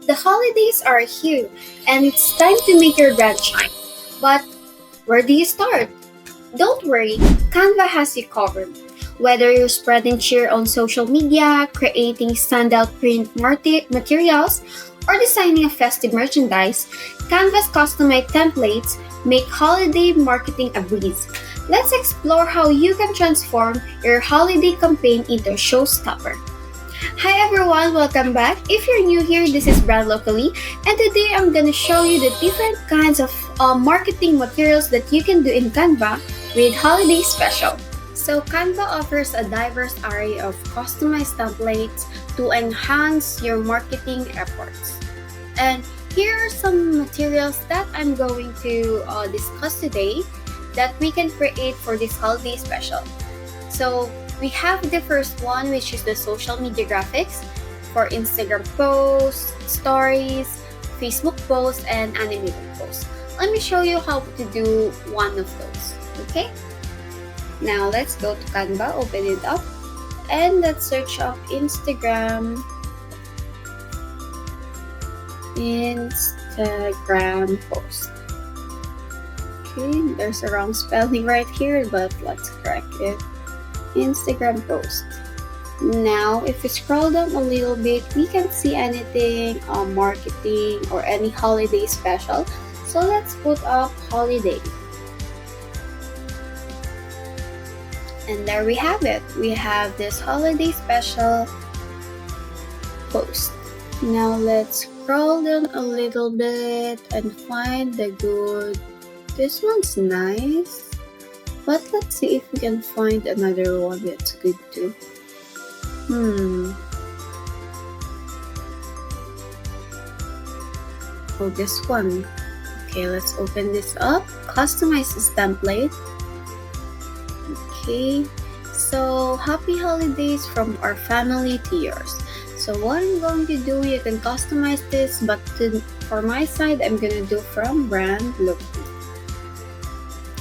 The holidays are here, and it's time to make your brand shine. But where do you start? Don't worry, Canva has you covered. Whether you're spreading cheer on social media, creating standout print materials, or designing a festive merchandise, Canva's customized templates make holiday marketing a breeze. Let's explore how you can transform your holiday campaign into a showstopper. Hi everyone, welcome back. If you're new here, this is Brand Locally, and today I'm gonna show you the different kinds of marketing materials that you can do in Canva with Holiday Special. So Canva offers a diverse array of customized templates to enhance your marketing efforts. And here are some materials that I'm going to discuss today that we can create for this Holiday Special. So we have the first one, which is the social media graphics for Instagram posts, stories, Facebook posts, and animated posts. Let me show you how to do one of those, okay? Now let's go to Canva, open it up, and let's search up Instagram post. Okay, there's a wrong spelling right here, but let's correct it. Instagram post. Now, if we scroll down a little bit, we can see anything marketing or any holiday special. So let's put up holiday. And there we have it. We have this holiday special post. Now let's scroll down a little bit and find the good. This one's nice. But let's see if we can find another one that's good too. Oh, this one. Okay, let's open this up. Customize this template. Okay, so happy holidays from our family to yours. So what I'm going to do, you can customize this, but for my side, I'm gonna do from brand look.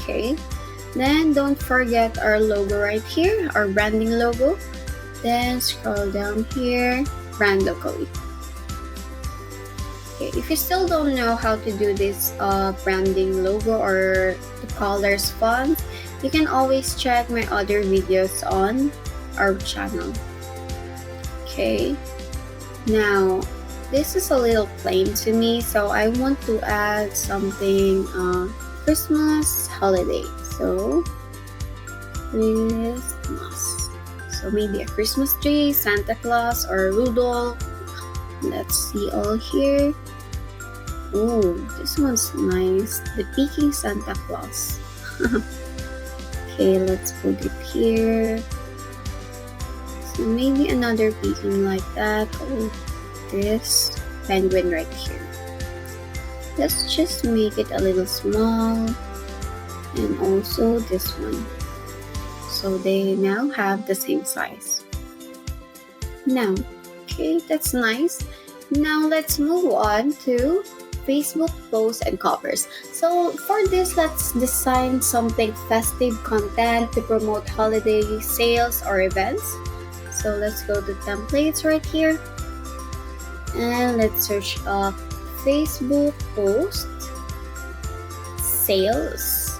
Okay. Then don't forget our logo right here, our branding logo. Then scroll down here, brand locally. Okay, if you still don't know how to do this branding logo or the colors font, you can always check my other videos on our channel. Okay, now this is a little plain to me, so I want to add something Christmas holiday. So Christmas. So maybe a Christmas tree, Santa Claus, or Rudolph. Let's see all here. Oh, this one's nice. The peeking Santa Claus. Okay, let's put it here. So maybe another peeking like that. Or this penguin right here. Let's just make it a little small. And also this one, so they now have the same size. Now, okay, that's nice. Now let's move on to Facebook posts and covers. So for this, let's design something festive content to promote holiday sales or events. So let's go to templates right here, and let's search up Facebook post sales.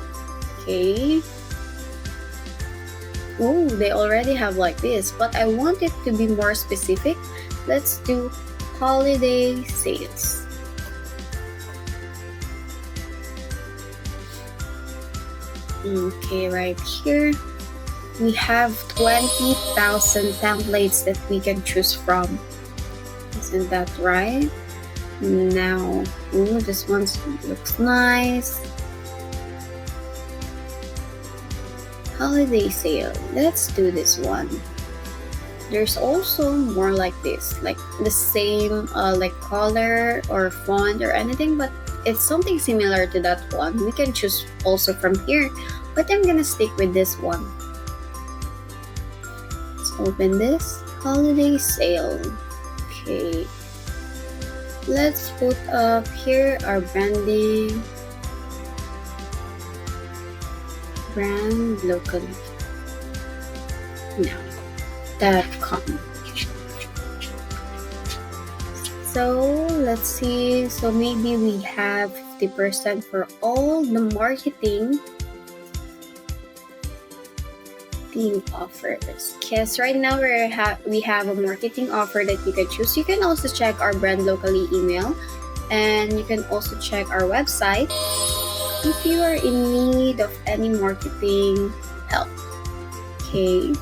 Okay. Oh, they already have like this, but I want it to be more specific. Let's do holiday sales. Okay, right here we have 20,000 templates that we can choose from. Isn't that right? Now, this one looks nice. Holiday sale. Let's do this one. There's also more like this, like the same like color or font or anything, but it's something similar to that one. We can choose also from here, but I'm gonna stick with this one. Let's open this holiday sale. Okay, let's put up here our branding. Brand locally. Now, .com. So let's see. So maybe we have 50% for all the marketing team offers. Yes, right now we have a marketing offer that you can choose. You can also check our brand locally email, and you can also check our website if you are in need of any marketing help. Okay,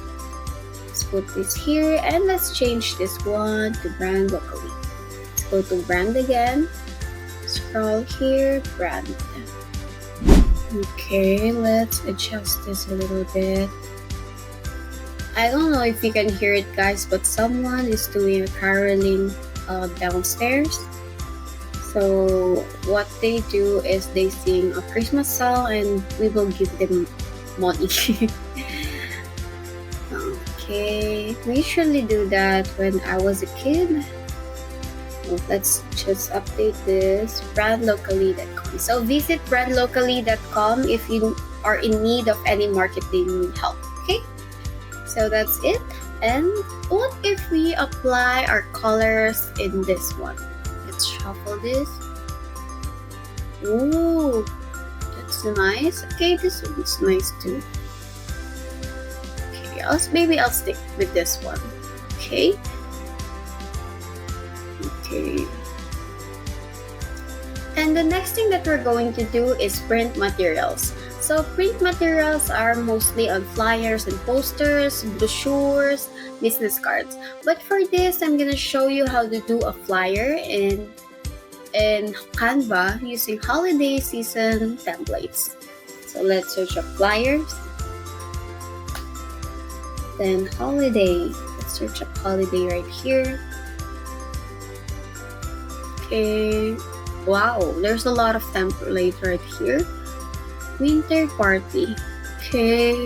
let's put this here and let's change this one to brand locally. Let's go to brand again. Scroll here, brand. Okay, let's adjust this a little bit. I don't know if you can hear it, guys, but someone is doing a caroling downstairs. So what they do is they sing a Christmas song and we will give them money. Okay, we usually do that when I was a kid. Let's just update this, brandlocally.com. So visit brandlocally.com if you are in need of any marketing help. Okay, so that's it. And what if we apply our colors in this one? Let's shuffle this. Ooh, that's nice. Okay, this one's nice too. Okay, maybe I'll stick with this one. Okay. Okay. And the next thing that we're going to do is print materials. So print materials are mostly on flyers and posters, brochures, business cards. But for this, I'm gonna show you how to do a flyer in Canva using holiday season templates. So let's search up flyers. Then holiday. Let's search up holiday right here. Okay. Wow, there's a lot of template right here. Winter party. Okay,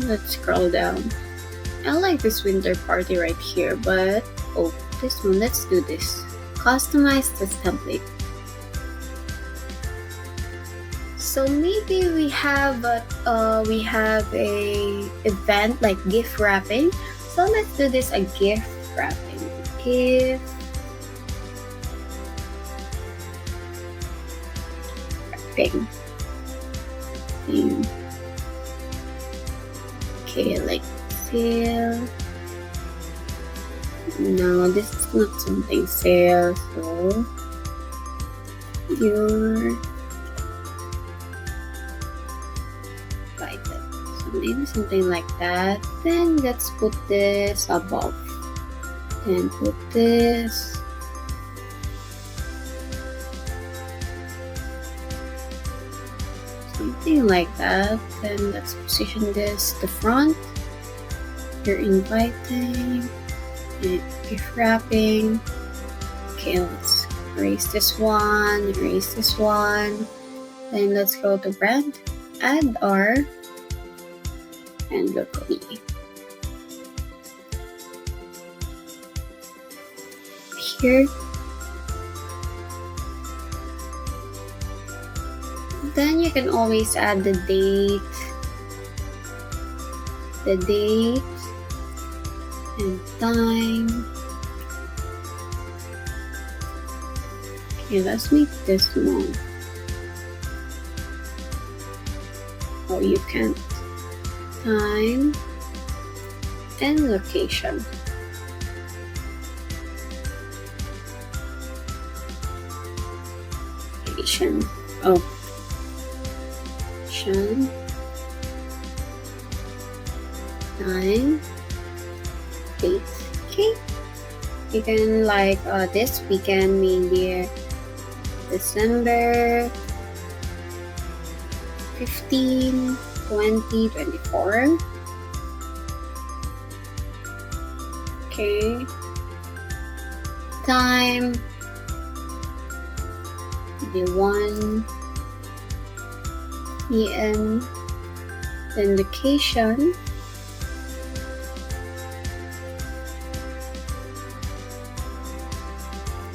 let's scroll down. I like this winter party right here, but this one, let's do this. Customize this template. So maybe we have a event like gift wrapping. So let's do this a gift wrapping. Gift wrapping. Okay, like sale. No, this is not something sale, so your item. So maybe something like that. Then let's put this above. Then put this. Something like that. Then let's position this to front. You're inviting. Gift wrapping. Okay, let's erase this one. Erase this one. Then let's go to brand. Add our and locally. Here. Then you can always add the date and time. Okay, let's make this one. Oh, you can't. Time and location. Location. Oh. Time, date. Okay, you can like this weekend, maybe December 15, 20, 24. Okay, time, maybe 1 p.m. Then location.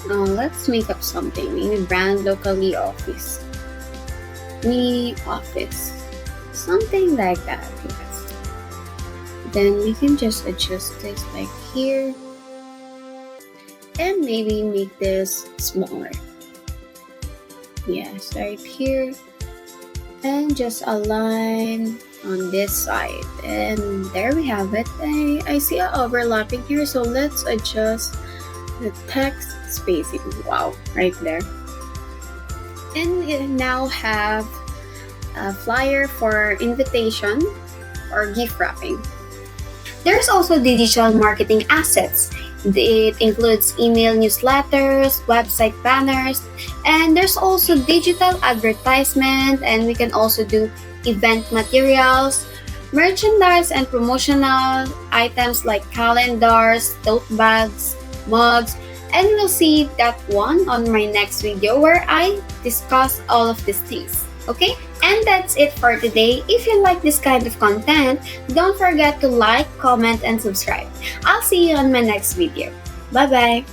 Now let's make up something. Maybe brand locally office. Me office. Something like that. Yes. Then we can just adjust this like here. and maybe make this smaller. Yes, right here. And just align on this side. And there we have it. I see a overlapping here, so let's adjust the text spacing. Wow, right there. And we now have a flyer for invitation or gift wrapping. There's also digital marketing assets. It includes email newsletters, website banners, and there's also digital advertisement, and we can also do event materials, merchandise and promotional items like calendars, tote bags, mugs, and we'll see that one on my next video where I discuss all of these things. Okay? And that's it for today. If you like this kind of content, don't forget to like, comment, and subscribe. I'll see you on my next video. Bye-bye!